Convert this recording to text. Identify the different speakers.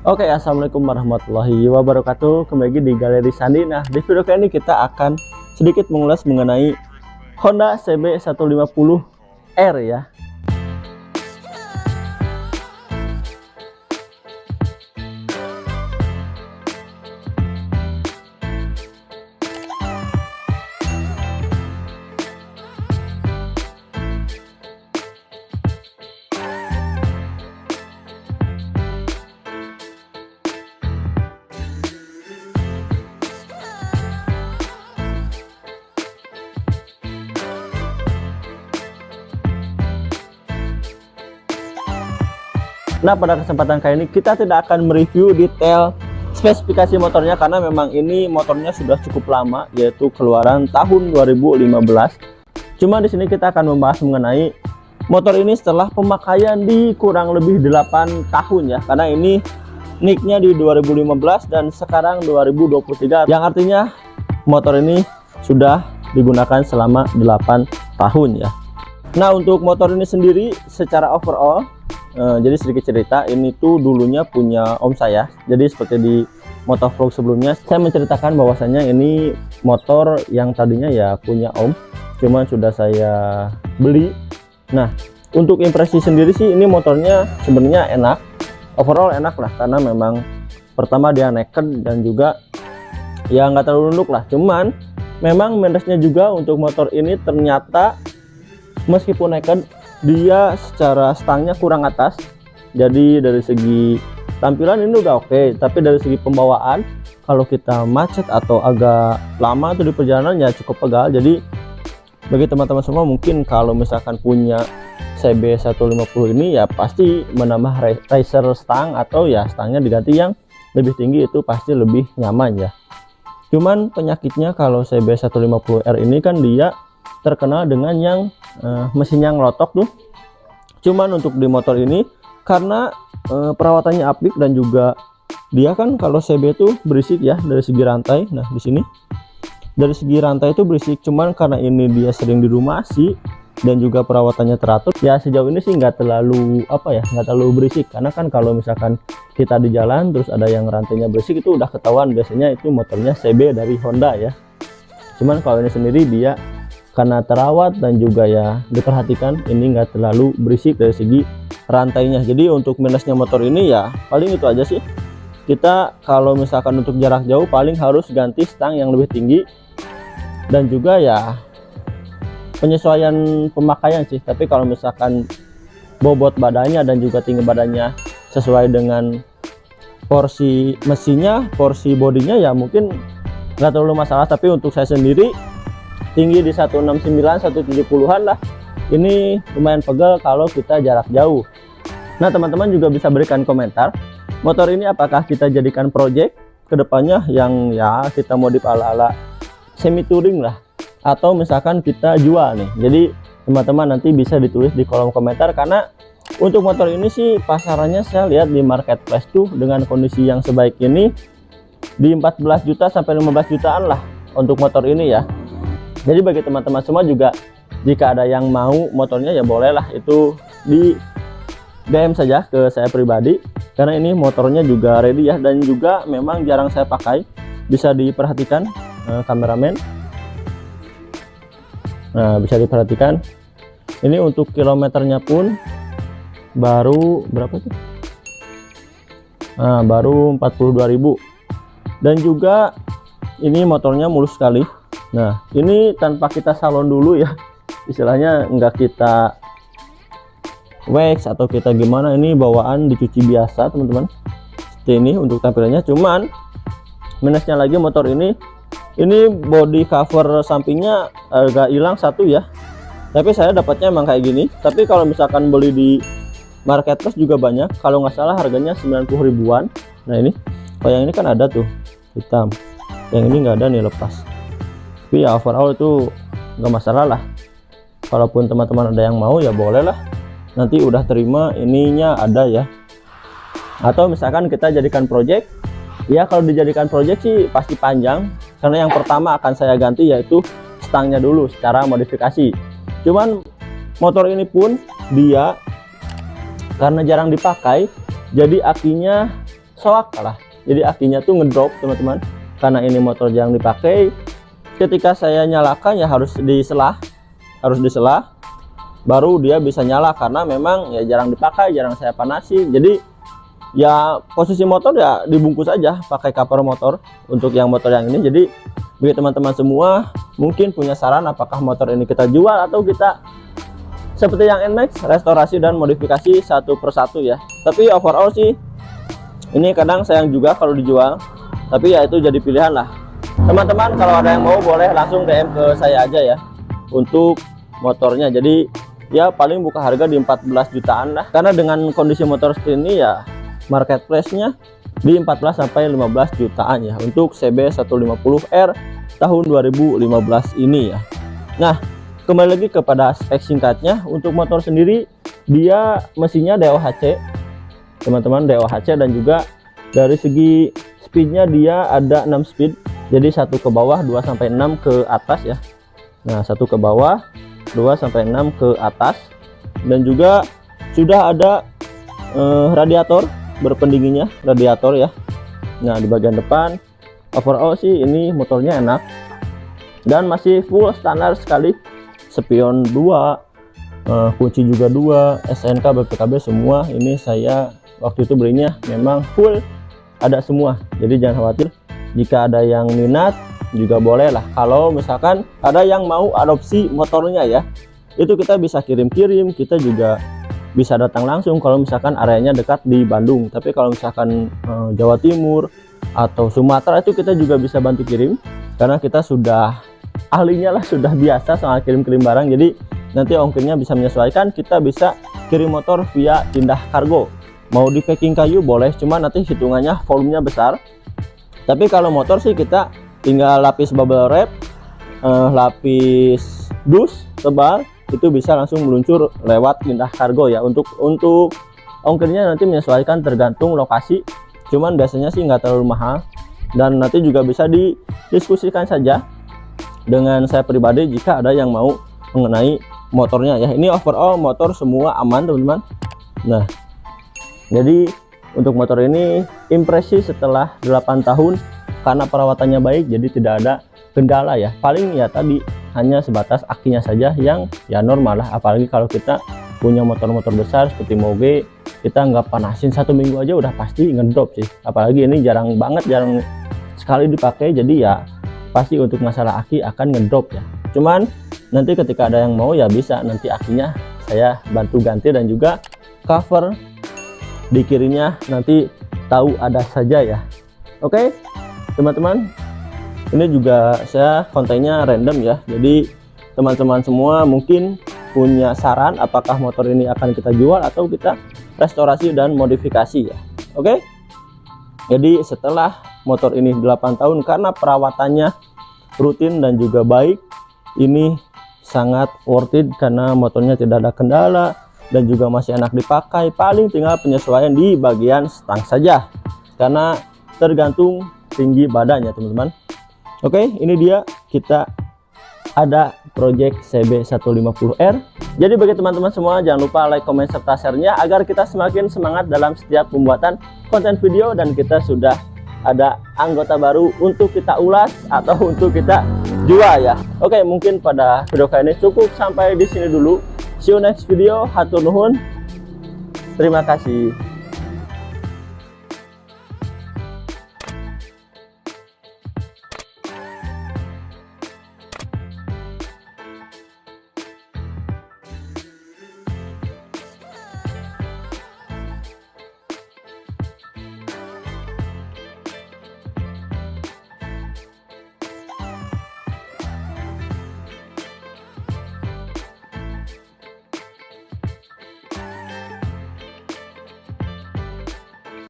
Speaker 1: Oke, assalamualaikum warahmatullahi wabarakatuh. Kembali lagi di Galeri Sandi. Nah, di video kali ini kita akan sedikit mengulas mengenai Honda CB 150R ya. Nah, pada kesempatan kali ini kita tidak akan mereview detail spesifikasi motornya karena memang ini motornya sudah cukup lama, yaitu keluaran tahun 2015. Cuma di sini kita akan membahas mengenai motor ini setelah pemakaian di kurang lebih 8 tahun ya. Karena ini nicknya di 2015 dan sekarang 2023, yang artinya motor ini sudah digunakan selama 8 tahun ya. Nah, untuk motor ini sendiri secara overall, jadi sedikit cerita, ini tuh dulunya punya om saya. Jadi seperti di motovlog sebelumnya saya menceritakan bahwasannya ini motor yang tadinya ya punya om, cuman sudah saya beli. Nah, untuk impresi sendiri sih ini motornya sebenarnya enak, overall enak lah, karena memang pertama dia naked dan juga ya nggak terlalu nunduk lah. Cuman memang minusnya juga untuk motor ini ternyata meskipun naked, dia secara stangnya kurang atas. Jadi dari segi tampilan ini udah oke, tapi dari segi pembawaan kalau kita macet atau agak lama tuh di perjalanan ya cukup pegal. Jadi bagi teman-teman semua mungkin kalau misalkan punya CB 150 ini ya pasti menambah racer stang atau ya stangnya diganti yang lebih tinggi, itu pasti lebih nyaman ya. Cuman penyakitnya kalau CB 150R ini kan dia terkenal dengan yang mesinnya ngelotok tuh. Cuman untuk di motor ini karena perawatannya apik dan juga dia kan kalau CB tuh berisik ya dari segi rantai. Nah, di sini dari segi rantai itu berisik, cuman karena ini dia sering dirumasi dan juga perawatannya teratur ya, sejauh ini sih nggak terlalu nggak terlalu berisik. Karena kan kalau misalkan kita di jalan terus ada yang rantainya berisik, itu udah ketahuan biasanya itu motornya CB dari Honda ya. Cuman kalau ini sendiri dia karena terawat dan juga ya diperhatikan, ini enggak terlalu berisik dari segi rantainya. Jadi untuk minusnya motor ini ya paling itu aja sih. Kita kalau misalkan untuk jarak jauh paling harus ganti stang yang lebih tinggi dan juga ya penyesuaian pemakaian sih. Tapi kalau misalkan bobot badannya dan juga tinggi badannya sesuai dengan porsi mesinnya, porsi bodinya ya mungkin nggak terlalu masalah. Tapi untuk saya sendiri tinggi di 169 170-an lah, ini lumayan pegel kalau kita jarak jauh. Nah, teman-teman juga bisa berikan komentar motor ini apakah kita jadikan project kedepannya yang ya kita modif ala-ala semi touring lah, atau misalkan kita jual nih. Jadi teman-teman nanti bisa ditulis di kolom komentar, karena untuk motor ini sih pasarannya saya lihat di marketplace tuh dengan kondisi yang sebaik ini di 14 juta sampai 15 jutaan lah untuk motor ini ya. Jadi bagi teman-teman semua juga jika ada yang mau motornya ya bolehlah itu di DM saja ke saya pribadi, karena ini motornya juga ready ya, dan juga memang jarang saya pakai. Bisa diperhatikan kameramen. Nah, bisa diperhatikan ini untuk kilometernya pun baru berapa tuh? Nah, baru 42.000. Dan juga ini motornya mulus sekali. Nah, ini tanpa kita salon dulu ya, istilahnya nggak kita wax atau kita gimana, ini bawaan dicuci biasa teman-teman. Seperti ini untuk tampilannya. Cuman minusnya lagi motor ini body cover sampingnya agak hilang satu ya, tapi saya dapatnya emang kayak gini. Tapi kalau misalkan beli di marketplace juga banyak, kalau nggak salah harganya 90 ribuan. Nah ini, kalau yang ini kan ada tuh hitam, yang ini nggak ada nih, lepas. Tapi ya overall itu nggak masalah lah, kalaupun teman-teman ada yang mau ya boleh lah, nanti udah terima ininya ada ya. Atau misalkan kita jadikan project ya, kalau dijadikan project sih pasti panjang, karena yang pertama akan saya ganti yaitu stangnya dulu secara modifikasi. Cuman motor ini pun dia karena jarang dipakai, jadi akinya soak lah, jadi akinya tuh ngedrop teman-teman, karena ini motor jarang dipakai. Ketika saya nyalakan ya harus diselah baru dia bisa nyala, karena memang ya jarang dipakai, jarang saya panasi. Jadi ya posisi motor ya dibungkus aja pakai cover motor untuk yang motor yang ini. Jadi bagi teman-teman semua mungkin punya saran apakah motor ini kita jual atau kita seperti yang NMAX restorasi dan modifikasi satu persatu ya. Tapi overall sih ini kadang sayang juga kalau dijual, tapi ya itu jadi pilihan lah teman-teman. Kalau ada yang mau boleh langsung DM ke saya aja ya untuk motornya. Jadi ya paling buka harga di 14 jutaan lah, karena dengan kondisi motor seperti ini ya marketplace-nya di 14 sampai 15 jutaan ya untuk CB150R tahun 2015 ini ya. Nah, kembali lagi kepada spek singkatnya. Untuk motor sendiri dia mesinnya DOHC teman-teman, DOHC, dan juga dari segi speednya dia ada 6 speed, jadi 1 ke bawah, 2 sampai 6 ke atas ya. Nah, 1 ke bawah, 2 sampai 6 ke atas, dan juga sudah ada radiator berpendinginnya, radiator ya. Nah, di bagian depan overall sih ini motornya enak dan masih full standar sekali, spion 2, kunci juga 2, SNK, BPKB semua. Ini saya waktu itu belinya memang full ada semua, jadi jangan khawatir. Jika ada yang minat juga boleh lah, kalau misalkan ada yang mau adopsi motornya ya, itu kita bisa kirim-kirim, kita juga bisa datang langsung kalau misalkan areanya dekat di Bandung. Tapi kalau misalkan Jawa Timur atau Sumatera itu kita juga bisa bantu kirim, karena kita sudah ahlinya lah, sudah biasa soal kirim-kirim barang. Jadi nanti ongkirnya bisa menyesuaikan, kita bisa kirim motor via Indah Kargo. Mau di packing kayu boleh, cuma nanti hitungannya volumenya besar. Tapi kalau motor sih kita tinggal lapis bubble wrap, lapis dus tebal, itu bisa langsung meluncur lewat Indah Kargo ya. Untuk ongkirnya nanti menyesuaikan tergantung lokasi, cuman biasanya sih nggak terlalu mahal. Dan nanti juga bisa didiskusikan saja dengan saya pribadi jika ada yang mau mengenai motornya ya. Ini overall motor semua aman teman-teman. Nah, jadi untuk motor ini impresi setelah 8 tahun karena perawatannya baik, jadi tidak ada kendala ya. Paling ya tadi hanya sebatas akinya saja yang ya normal lah. Apalagi kalau kita punya motor-motor besar seperti Moge, kita nggak panasin 1 minggu aja udah pasti ngedrop sih. Apalagi ini jarang sekali dipakai, jadi ya pasti untuk masalah aki akan ngedrop ya. Cuman nanti ketika ada yang mau ya bisa nanti akinya saya bantu ganti, dan juga cover di kirinya nanti tahu ada saja ya. Oke teman-teman, ini juga saya kontennya random ya, jadi teman-teman semua mungkin punya saran apakah motor ini akan kita jual atau kita restorasi dan modifikasi ya. Oke, jadi setelah motor ini 8 tahun karena perawatannya rutin dan juga baik, ini sangat worth it karena motornya tidak ada kendala dan juga masih enak dipakai. Paling tinggal penyesuaian di bagian stang saja, karena tergantung tinggi badannya teman-teman. Oke, ini dia kita ada project CB150R. Jadi bagi teman-teman semua jangan lupa like, comment, serta share-nya agar kita semakin semangat dalam setiap pembuatan konten video, dan kita sudah ada anggota baru untuk kita ulas atau untuk kita jual ya. Oke, mungkin pada video kali ini cukup sampai di sini dulu. See you next video. Hatur nuhun. Terima kasih.